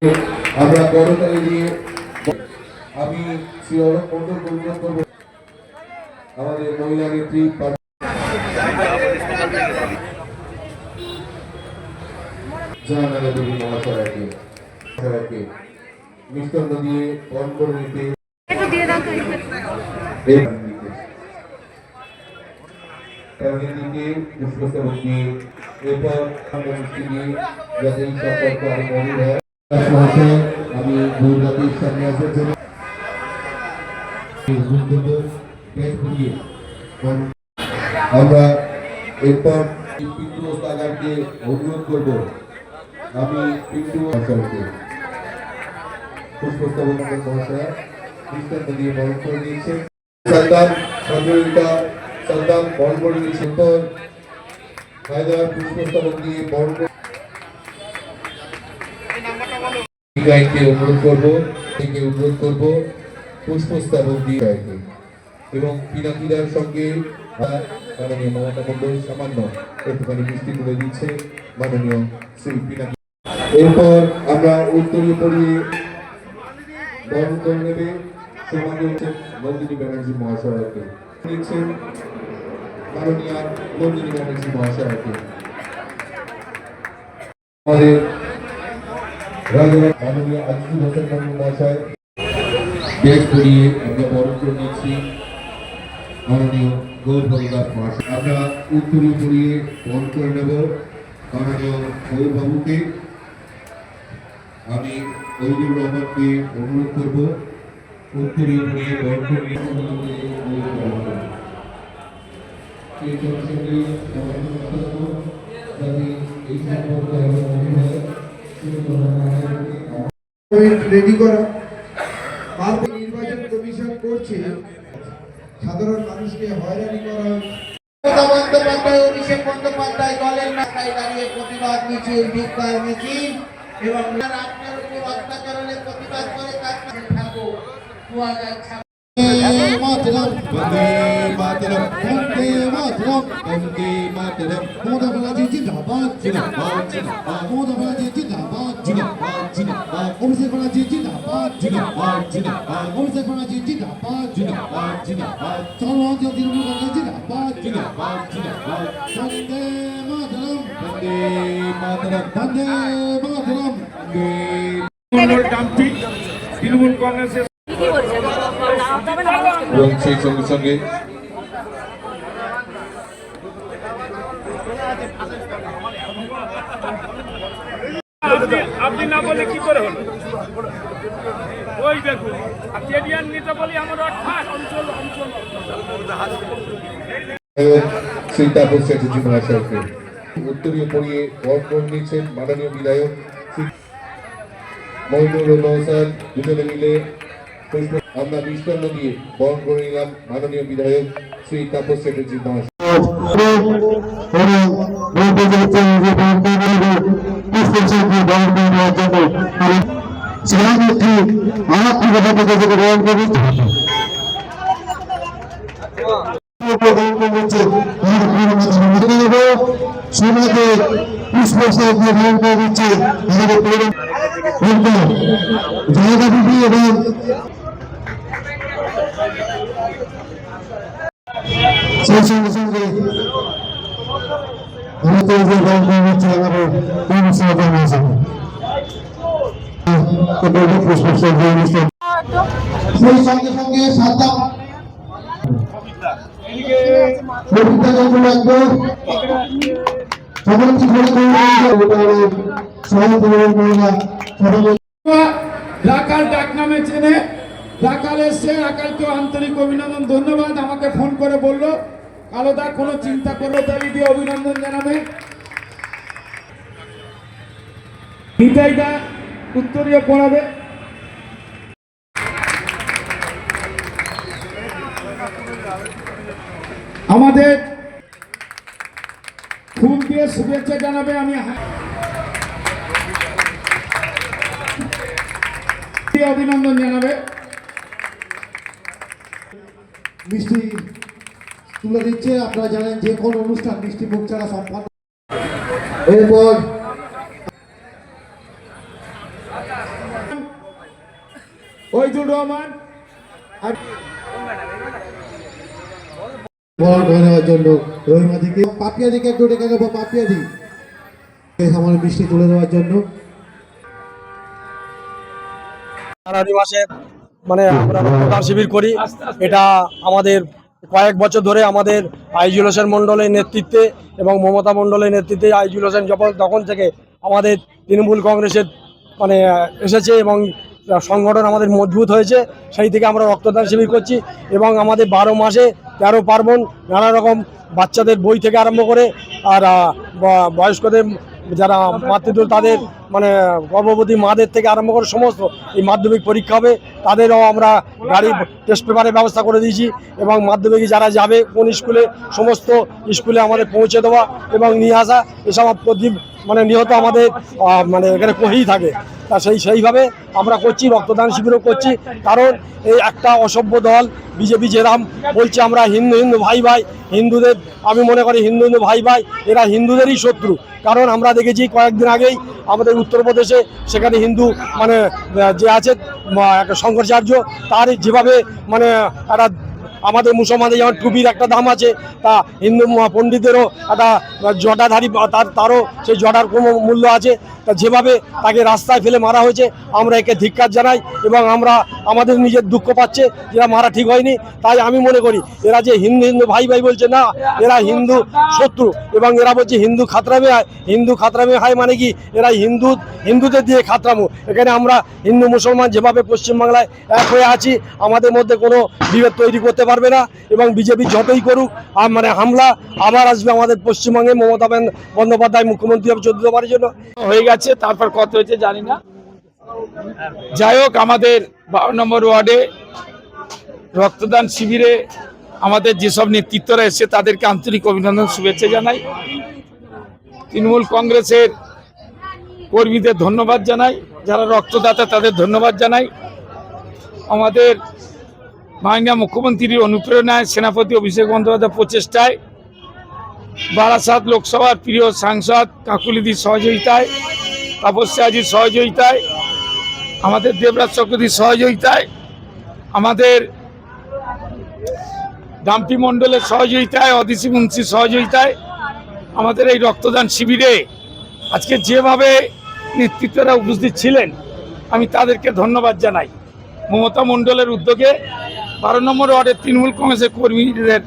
আমরা করতালি দিয়ে আমি শ্রী অরূপ মণ্ডল পরিচালনা করব আমাদের মহিলা নেত্রী জাহানারা দেবী মহাশয়াকে মিষ্টান্ন দিয়ে বরণ করে নিতে পুষ্পস্তবক দিয়ে এরপর মিষ্টি দিয়ে যাতে এই সম্পর্ক আরো গভীর হয়। আমি দুর্গাদের সামনে আসার জন্য আমরা এরপর পিন্টু ওস্তাগারকে অনুরোধ করব আমি পিন্টু মহাশয়কে পুষ্পস্তবক মহাশয় মিষ্টান্ন দিয়ে বরণ করে দিয়েছে। সন্তান সঞ্জয়িতা সন্তান বরণ করে দিয়েছে। এরপর হায়দার পুষ্পস্তবক দিয়ে বরণ করে অনুরোধ করব পুষ্পস্তবক দিয়ে এবং পিনাকিদার সঙ্গে মাননীয় মমতা মণ্ডল সামান্য একটুখানি মিষ্টি তুলে দিচ্ছে মাননীয় শ্রী পিনাকি। এরপর আমরা উত্তরীয় পড়িয়ে বরণ করে নেবে সৌভাগ্য হচ্ছেন নন্দিনী ব্যানার্জি মহাশয়কে দিচ্ছেন মাননীয় নন্দিনী ব্যানার্জি মহাশয়কে। আমাদের মাননীয় আজিজুল হোসেন মামুন মহাশয় ব্যাগ পরিয়ে আমরা বরণ করে নিচ্ছি মাননীয় গৌরব দাস মহাশয়। আমরা উত্তরীয় পরিয়ে বরণ করে নেব মাননীয় গৌরবাবুকে। আমি ঐদুর রহমানকে অনুরোধ করব উত্তরীয় পরিয়ে বরণ করে রেডি করা নির্বাচন কমিশন করছে সাধারণ মানুষকে হয়রানি করা বন্দ্যোপাধ্যায় অভিষেক বন্দ্যোপাধ্যায় দলের মাথায় দাঁড়িয়ে প্রতিবাদ মিছিল ধিক্কার মিছিল এবং আপনার উপর অত্যাচারের প্রতিবাদ করে কাজ থাকবো 2026 মাতরম বন্দে মাতরম বন্দে মাতরম বন্দে মাতরম মমতা ব্যানার্জি জিন্দাবাদ জিন্দাবাদ জিন্দাবাদ মমতা ব্যানার্জি জিন্দাবাদ জিন্দাবাদ জিন্দাবাদ অভিষেক ব্যানার্জি জিন্দাবাদ জিন্দাবাদ জিন্দাবাদ অভিষেক ব্যানার্জি জিন্দাবাদ জিন্দাবাদ জিন্দাবাদ চন্দ্রবাবু তৃণমূল কংগ্রেস জিন্দাবাদ জিন্দাবাদ জিন্দাবাদ বন্দে মাতরম বন্দে মাতরম বন্দে মাতরম বন্দে ডাম্পি তৃণমূল কংগ্রেসের এবং সেই সঙ্গে সঙ্গে আপনি না বলে কি করে হলো? ওই দেখুন কেডিয়ান নিতে বলি আমার অর্থাৎ অঞ্চল অঞ্চল শ্রী তাপস চ্যাটার্জি মহাশয়কে উত্তরীয় পড়িয়ে বরণ করে নিচ্ছেন মাননীয় বিধায়ক মহিনুর রহমান দুজনে মিলে আমরা মিষ্টান্ন দিয়ে বরণ করে নিলাম মাননীয় বিধায়ক শ্রী তাপস চ্যাটার্জি মহাশয়। সেই সঙ্গে সঙ্গে সেই সঙ্গে সঙ্গে সাদ্দাম রাকাল ডাক নামে চেনে রাকাল এসছে রাকালকে আন্তরিক অভিনন্দন ধন্যবাদ। আমাকে ফোন করে বললো কালোদা কোনো চিন্তা করো তালি দিয়ে অভিনন্দন জানাবে। নিতাইদা উত্তরীয় পড়াবে। আমাদের ফুল দিয়ে শুভেচ্ছা জানাবে। আমি অভিনন্দন জানাবে। মিষ্টি তুলে দিচ্ছে। আপনারা জানেন যে কোনো অনুষ্ঠান মিষ্টি মুখ ছাড়া সম্পন্ন। এরপর ওহিদুর রহমান আর বল করে নেওয়ার জন্য রহিমাদিকে পাপিয়াদিকে একটু ডেকে নেবো। পাপিয়াদি আমার মিষ্টি তুলে দেওয়ার জন্য। জানুয়ারি মাসে মানে আমরা রক্তদান শিবির করি। এটা আমাদের কয়েক বছর ধরে আমাদের আইজুল হোসেন মণ্ডলের নেতৃত্বে এবং মমতা মণ্ডলের নেতৃত্বে আইজুল হোসেন তখন থেকে আমাদের তৃণমূল কংগ্রেসের মানে এসেছে এবং সংগঠন আমাদের মজবুত হয়েছে। সেই থেকে আমরা রক্তদান শিবির করছি এবং আমাদের 12 মাসে 13 পার্বণ নানা রকম বাচ্চাদের বই থেকে আরম্ভ করে আর বয়স্কদের যারা মাতৃত্ব তাদের মানে গর্ভবতী মাদের থেকে আরম্ভ করে সমস্ত এই মাধ্যমিক পরীক্ষা হবে তাদেরও আমরা গাড়ি টেস্ট পেপারের ব্যবস্থা করে দিয়েছি এবং মাধ্যমিকে যারা যাবে কোন স্কুলে সমস্ত স্কুলে আমাদের পৌঁছে দেওয়া এবং নিয়ে আসা এসব প্রতি মানে নিহত আমাদের মানে এখানে করেই থাকে। তা সেইভাবে আমরা করছি, রক্তদান শিবিরও করছি। কারণ এই একটা অসভ্য দল বিজেপি যেরাম বলছে আমরা হিন্দু হিন্দু ভাই ভাই, হিন্দুদের আমি মনে করি হিন্দু হিন্দু ভাই ভাই এরা হিন্দুদেরই শত্রু। কারণ আমরা দেখেছি কয়েকদিন আগেই আমাদের উত্তরপ্রদেশে সেখানে হিন্দু মানে যে আছে শঙ্করাচার্য তার যেভাবে মানে একটা আমাদের মুসলমানদের যেমন টুপির একটা দাম আছে তা হিন্দু পণ্ডিতেরও একটা জটাধারী তারও সেই জটার কোনো মূল্য আছে। তা যেভাবে তাকে রাস্তায় ফেলে মারা হয়েছে আমরা একে ধিক্কার জানাই এবং আমরা আমাদের নিজের দুঃখ পাচ্ছে যেটা মারা ঠিক হয়নি। তাই আমি মনে করি এরা যে হিন্দু হিন্দু ভাই ভাই বলছে না, এরা হিন্দু শত্রু এবং এরা বলছে হিন্দু খাতরামে হয়। হিন্দু খাতরামে হয় মানে কি এরা হিন্দুদের দিয়ে খাতরামো। এখানে আমরা হিন্দু মুসলমান যেভাবে পশ্চিমবাংলায় এক হয়ে আছি আমাদের মধ্যে কোনো বিভেদ তৈরি করতে পারবে না এবং বিজেপি যতই করুক মানে হামলা আবার আসবে আমাদের পশ্চিমবঙ্গে। মমতা বন্দ্যোপাধ্যায় মুখ্যমন্ত্রী হবে 14বারের জন্য হয়ে গেছে, তারপর কত হয়েছে জানি না। যাই হোক, আমাদের 12 নম্বর ওয়ার্ডে রক্তদান শিবিরে আমাদের যেসব নেতৃত্বরা এসে তাদেরকে আন্তরিক অভিনন্দন শুভেচ্ছা জানাই। তৃণমূল কংগ্রেসের কর্মীদের ধন্যবাদ জানাই, যারা রক্তদাতা তাদের ধন্যবাদ জানাই। আমাদের মাননীয় মুখ্যমন্ত্রীর অনুপ্রেরণায় সেনাপতি অভিষেক বন্দ্যোপাধ্যায় প্রচেষ্টায় বারাসাত লোকসভার প্রিয় সাংসদ কাকুলিদির সহযোগিতায়, তাপস্যা আজির সহযোগিতায়, আমাদের দেবরাজ চক্রবর্তীর সহযোগিতায়, আমাদের ডাম্পি মণ্ডলের সহযোগিতায়, অদিশি মুন্সির সহযোগিতায় আমাদের এই রক্তদান শিবিরে আজকে যেভাবে নেতৃত্বরা উপস্থিত ছিলেন আমি তাদেরকে ধন্যবাদ জানাই। মমতা মণ্ডলের উদ্যোগে 12 নম্বর ওয়ার্ডের তৃণমূল কংগ্রেসের কর্মীদের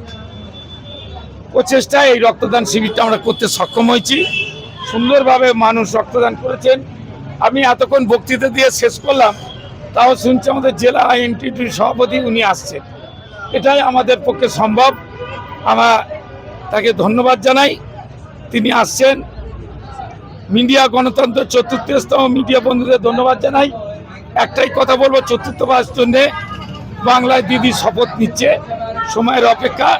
প্রচেষ্টায় এই রক্তদান শিবিরটা আমরা করতে সক্ষম হয়েছি। সুন্দরভাবে মানুষ রক্তদান করেছেন। আমি এতক্ষণ বক্তৃতা দিয়ে শেষ করলাম, তাও শুনছি আমাদের জেলা আইএনটিটির সভাপতি উনি আসছেন। এটাই আমাদের পক্ষে সম্ভব, আমরা তাকে ধন্যবাদ জানাই, তিনি আসছেন। মিডিয়া গণতন্ত্র 44তম মিডিয়া বন্ধুদের ধন্যবাদ জানাই। একটাই কথা বলবো, ৪র্থবার জন্যে বাংলায় দিদি শপথ নিচ্ছে, সময়ের অপেক্ষা।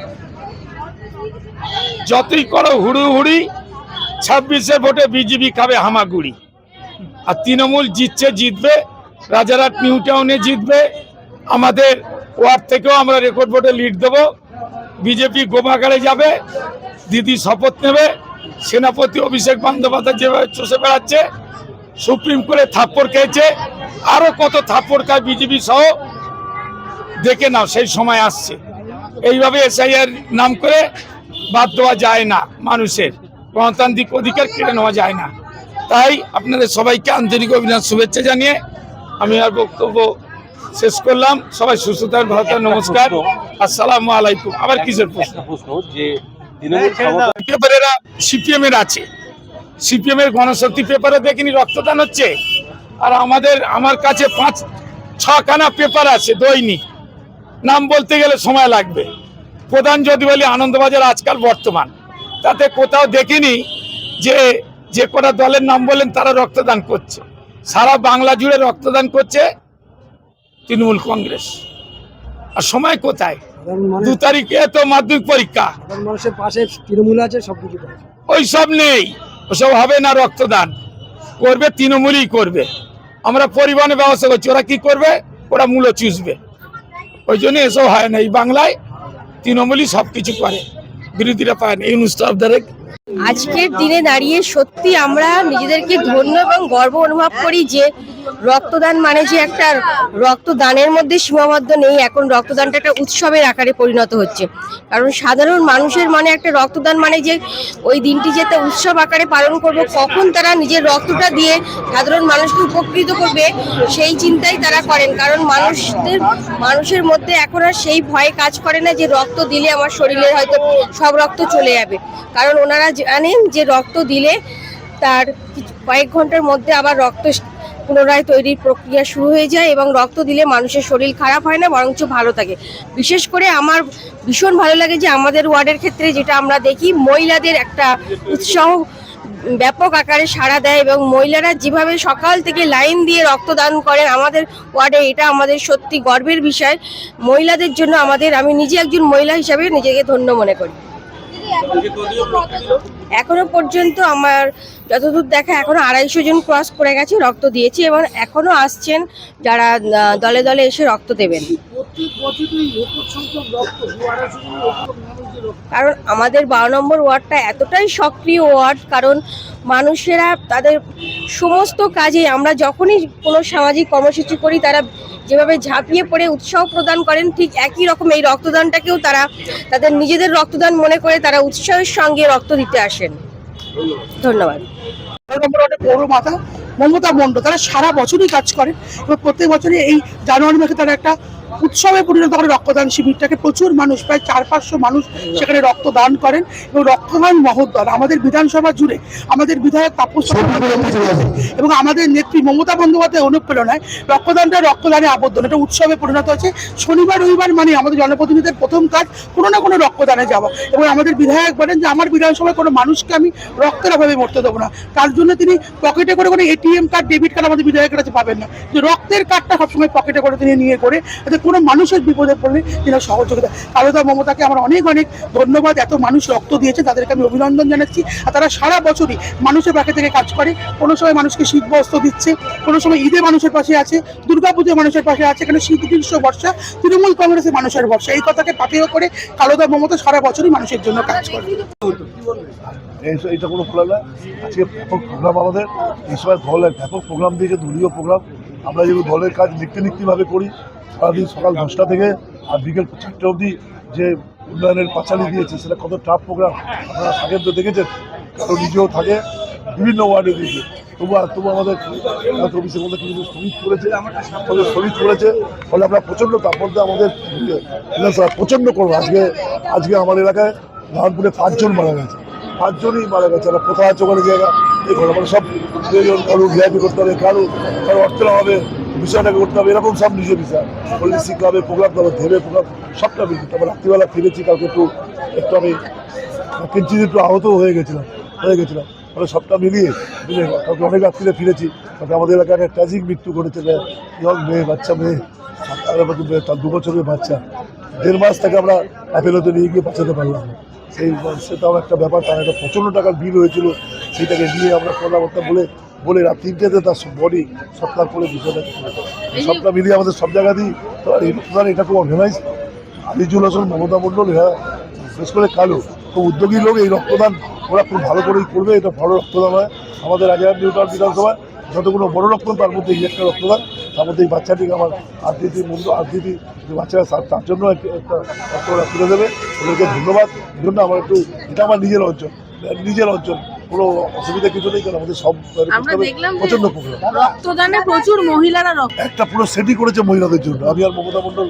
যতই করো হুড়ুহুড়ি, 26-এর ভোটে বিজেপি খাবে হামাগুড়ি। আর তৃণমূল জিতবে, রাজারহাট নিউ টাউনে জিতবে। আমাদের ওয়ার্ড থেকেও আমরা রেকর্ড ভোটে লিড দেবো। বিজেপি গোমাগাড়ে যাবে, দিদি শপথ নেবে। সেনাপতি অভিষেক বন্দ্যোপাধ্যায় যেভাবে চষে বেড়াচ্ছে, সুপ্রিম কোর্টে থাপ্পড় খেয়েছে, আরো কত থাপ্পড় খায় বিজেপি সহ দেখে নাও, সেই সময় আসছে। এইভাবে এসআইআর নাম করে বাদ দেওয়া যায় না, মানুষের গণতান্ত্রিক অধিকার কেড়ে নেওয়া যায় না। তাই আপনাদের সবাইকে আন্তরিক অভিনন্দন শুভেচ্ছা জানিয়ে আমি আর বক্তব্য শেষ করলাম। সবাই সুস্থ থাকুন, ভালো থাকুন, নমস্কার, আসসালামু আলাইকুম। আবার কিসের প্রশ্ন? পেপারেরা সিপিএম এর আছে, সিপিএম এর গণশক্তি পেপারে দেখিনি রক্তদান হচ্ছে। আর আমার কাছে 5-6খানা পেপার আছে দৈনিক, নাম বলতে গেলে সময় লাগবে। প্রধান যদি বলি আনন্দবাজার আজকাল বর্তমান, তাতে কোথাও দেখিনি যে কটা দলের নাম বলেন তারা রক্তদান করছে। সারা বাংলা জুড়ে রক্তদান করছে তৃণমূল কংগ্রেস। আর সময় কোথায়? 2 তারিখে তো মাধ্যমিক পরীক্ষা, মানুষের পাশে তৃণমূল আছে, সবকিছু ওই সব নেই, ওসব হবে না। রক্তদান করবে তৃণমূলই করবে। আমরা পরিবহনের ব্যবস্থা করছি, ওরা কি করবে? ওরা মূল্য চুষবে। ওই জন্য এসব হয় না। এই বাংলায় তৃণমূলই সবকিছু করে, বিরোধীরা পায় না। এই অনুষ্ঠান আজকের দিনে দাঁড়িয়ে সত্যি আমরা নিজেদেরকে ধন্য এবং গর্ব অনুভব করি যে রক্তদান মানে যে একটা রক্তদানের মধ্যে সীমাবদ্ধ নেই, এখন রক্তদানটা একটা উৎসবের আকারে পরিণত হচ্ছে। কারণ সাধারণ মানুষের মানে একটা রক্তদান মানে যে ওই দিনটি যেতে উৎসব আকারে পালন করবে, কখন তারা নিজের রক্তটা দিয়ে সাধারণ মানুষকে উপকৃত করবে সেই চিন্তাই তারা করেন। কারণ মানুষের মধ্যে এখন আর সেই ভয়ে কাজ করে না যে রক্ত দিলে আমার শরীরে হয়তো সব রক্ত চলে যাবে। কারণ ওনারা জানেন যে রক্ত দিলে তার কয়েক ঘন্টার মধ্যে আবার রক্ত পুনরায় তৈরির প্রক্রিয়া শুরু হয়ে যায় এবং রক্ত দিলে মানুষের শরীর খারাপ হয় না, বরঞ্চ ভালো থাকে। বিশেষ করে আমার ভীষণ ভালো লাগে যে আমাদের ওয়ার্ডের ক্ষেত্রে যেটা আমরা দেখি, মহিলাদের একটা উৎসাহ ব্যাপক আকারে সাড়া দেয় এবং মহিলারা যেভাবে সকাল থেকে লাইন দিয়ে রক্তদান করেন আমাদের ওয়ার্ডে, এটা আমাদের সত্যি গর্বের বিষয়। মহিলাদের জন্য আমি নিজে একজন মহিলা হিসাবে নিজেকে ধন্য মনে করি। এখনো পর্যন্ত আমার যতদূর দেখা এখনো 250 জন ক্রস করে গেছে, রক্ত দিয়েছে এবং এখনো আসছেন যারা দলে দলে এসে রক্ত দেবেন। কারণ আমাদের 12 নম্বর ওয়ার্ডটা এতটাই সক্রিয় ওয়ার্ড, কারণ মানুষেরা তাদের সমস্ত কাজে, আমরা যখনই কোনো সামাজিক কর্মসূচি করি তারা যেভাবে ঝাঁপিয়ে পড়ে উৎসাহ প্রদান করেন, ঠিক একই রকম এই রক্তদানটাকেও তারা তাদের নিজেদের রক্তদান মনে করে তারা উৎসাহের সঙ্গে রক্ত দিতে আসেন। ধন্যবাদ। পৌর মাতা মমতা মণ্ডল তারা সারা বছরই কাজ করে এবং প্রত্যেক বছরই এই জানুয়ারি মাসে তারা একটা উৎসবে পরিণত করে রক্তদান শিবিরটাকে। প্রচুর মানুষ, প্রায় 400-500 মানুষ সেখানে রক্তদান করেন এবং রক্তদান মহোদ্দান আমাদের বিধানসভা জুড়ে আমাদের বিধায়ক তাপস এবং আমাদের নেত্রী মমতা বন্দ্যোপাধ্যায় অনুপ্রেরণায় রক্তদানে আবদ্ধ, এটা উৎসবে পরিণত হয়েছে। শনিবার রবিবার মানে আমাদের জনপ্রতিনিধিদের প্রথম কাজ কোনো না কোনো রক্তদানে যাওয়া এবং আমাদের বিধায়ক বলেন যে আমার বিধানসভায় কোনো মানুষকে আমি রক্তের অভাবে মরতে দেবো না। তার জন্য তিনি পকেটে করে কোনো এটিএম কার্ড, ডেবিট কার্ড আমাদের বিধায়কের কাছে পাবেন না, যে রক্তের কার্ডটা সবসময় পকেটে করে তিনি নিয়ে করে কোনো মানুষের বিপদে পড়লে তিনি সহযোগিতা। কালুদা মমতাকে আমার অনেক অনেক ধন্যবাদ। এত মানুষ রক্ত দিয়েছে, তাদেরকে আমি অভিনন্দন জানাচ্ছি। আর তারা সারা বছরই মানুষের পাশে থেকে কাজ করে। কোনো সময় মানুষকে শীত বস্ত্র দিচ্ছে, কোনো সময় ঈদে মানুষের পাশে আছে, দুর্গাপুজোয় মানুষের পাশে আছে। এখানে শীত গ্রীষ্ম বর্ষা তৃণমূল কংগ্রেসের মানুষের বর্ষা, এই কথাকে পাথেয় করে কালুদা মমতা সারা বছরই মানুষের জন্য কাজ করে। এইটা কোনো খোলা না, আজকে ব্যাপক প্রোগ্রাম আমাদের এই সময় দলের ব্যাপক প্রোগ্রাম দিয়েছে, দলীয় প্রোগ্রাম। আমরা যেগুলো দলের কাজ লিখতে ভাবে করি, সারাদিন সকাল 10টা থেকে আর বিকেল 4টে অবধি যে উন্নয়নের পাঁচালি দিয়েছে, সেটা কত টাফ প্রোগ্রাম আপনারা আগের তো দেখেছেন। কারণ নিজেও থাকে বিভিন্ন ওয়ার্ডে দিয়েছে, তবু আমাদের অফিসের মধ্যে কিছু শহীদ করেছে। ফলে আমরা প্রচণ্ড তার মধ্যে আমাদের প্রচণ্ড করবো। আজকে আমার এলাকায় রামপুরে 5 জন মারা গেছে, 5 জনই মারা গেছে। আমরা কোথাও আছে ওখানে জায়গা এই ঘর মানে সব কারো ভিআইপি করতে হবে, কারো অর্থের হবে, বিষয়টাকে করতে হবে, এরকম সব নিজের বিষয়। পলিসি ক্লাবে প্রোগ্রাম করবে, ধেবে প্রোগ্রাম সবটা মিলছে। তারপর রাত্রিবেলা ফিরেছি, কালকে একটু আমি কিঞ্চিত একটু আহত হয়ে গেছিলাম। ফলে সবটা মিলিয়ে কাউকে অনেক রাত্রিরে ফিরেছি। তারপরে আমাদের এলাকায় একটা ট্র্যাজিক মৃত্যু ঘটেছে, ইয়ং মেয়ে, বাচ্চা মেয়ে, 2 বছরের বাচ্চা। 1.5 মাস থেকে আমরা অ্যাপেলোতে নিয়ে গিয়ে বাঁচাতে পারলাম না। সেটাও একটা ব্যাপার। তার একটা প্রচণ্ড টাকার বিল হয়েছিল, সেইটাকে নিয়ে আমরা কথাবার্তা বলে রাত 3টেতে তার বডি সৎকার করে বিষয়টা সবটা মিলিয়ে আমাদের সব জায়গাতেই এটা খুব অর্গানাইজ। আজিজুল হাসান, মমতা মণ্ডল, এরা বিশেষ করে কালো খুব উদ্যোগী লোক। এই রক্তদান ওরা খুব ভালো করেই করবে, এটা ভালো রক্তদান হয়। আমাদের রাজারহাট নিউটাউন বিধানসভায় যতগুলো বড় রক্তদান, তার মধ্যে এই একটা রক্তদান। তার মধ্যে এই বাচ্চাটিকে আমার আরদিতি যে বাচ্চারা তার জন্য একটা রক্তদান তুলে দেবে, ওদেরকে ধন্যবাদ। এই জন্য আমার একটু এটা আমার নিজের অঞ্চল, কোনো অসুবিধা কিছু নেই। কারণ আমাদের সব প্রচন্ড প্রোগ্রাম, রক্তদানে প্রচুর মহিলারা একটা পুরো সেটই করেছে মহিলাদের জন্য। আমি আর মমতা মণ্ডল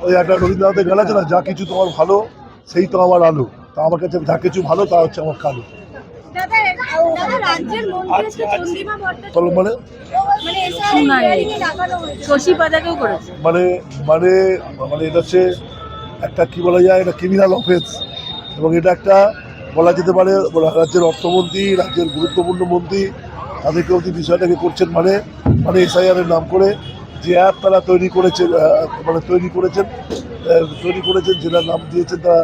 ওই একটা রবীন্দ্রনাথের গান আছে না, যা কিছু তোমার ভালো সেই তো আমার আলো। তা আমার কাছে যা কিছু ভালো তা হচ্ছে আমার কালো। মানে এটা হচ্ছে একটা কি বলা যায়, এটা ক্রিমিনাল অফেন্স এবং এটা একটা বলা যেতে পারে রাজ্যের অর্থমন্ত্রী, রাজ্যের গুরুত্বপূর্ণ মন্ত্রী তাদেরকে অবধি বিষয়টাকে করছেন। মানে এসআইআরের নাম করে যে অ্যাপ তারা তৈরি করেছেন, যেটার নাম দিয়েছেন তারা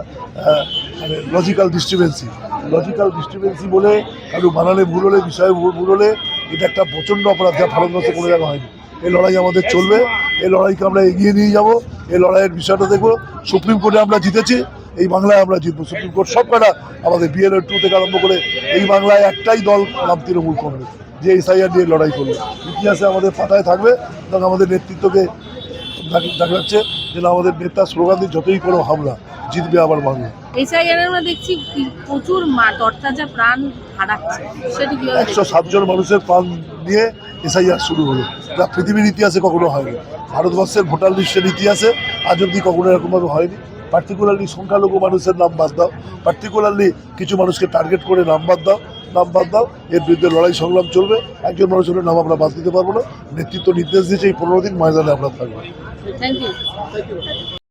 মানে লজিক্যাল ডিস্ট্রিবেন্সি বলে কারো বানানে ভুল হলে, বিষয়ে ভুল হলে এটা একটা প্রচণ্ড অপরাধ, যা ভারতবর্ষে কোনো জায়গা হয়নি। এই লড়াই আমাদের চলবে, এই লড়াইকে আমরা এগিয়ে নিয়ে যাব। এই লড়াইয়ের বিষয়টা দেখবো সুপ্রিম কোর্টে আমরা জিতেছি, এই বাংলায় আমরা জিতবো। সুপ্রিম কোর্ট সব কটা আমাদের BLO 2 থেকে আরম্ভ করে এই বাংলায় একটাই দল নাম তৃণমূল কংগ্রেস, যে SIR নিয়ে লড়াই করবে। ইতিহাসে আমাদের পাতায় থাকবে এবং আমাদের নেতৃত্বকে দেখা যাচ্ছে যে আমাদের নেতা স্লোগান দিয়ে যতই কোনো হামলা জিতবে আবার বাংলা। SIR আমরা দেখছি প্রচুর তরতাজা প্রাণ হারাচ্ছে, সেটা কি 107 জন মানুষের প্রাণ নিয়ে SIR শুরু হলো, যা পৃথিবীর ইতিহাসে কখনো হয়নি। ভারতবর্ষের ভোটার লিস্টের ইতিহাসে আজ অব্দি কখনো এরকমভাবে হয়নি। পার্টিকুলারলি সংখ্যালঘু মানুষের নাম বাদ দাও, পার্টিকুলারলি কিছু মানুষকে টার্গেট করে নাম বাদ দাও, এর বিরুদ্ধে লড়াই সংগ্রাম চলবে। একজন মানুষের নাম আমরা বাদ দিতে পারবো না। নেতৃত্ব নির্দেশ দিয়েছে এই 15 দিন ময়দানে আমরা থাকবো। Thank you.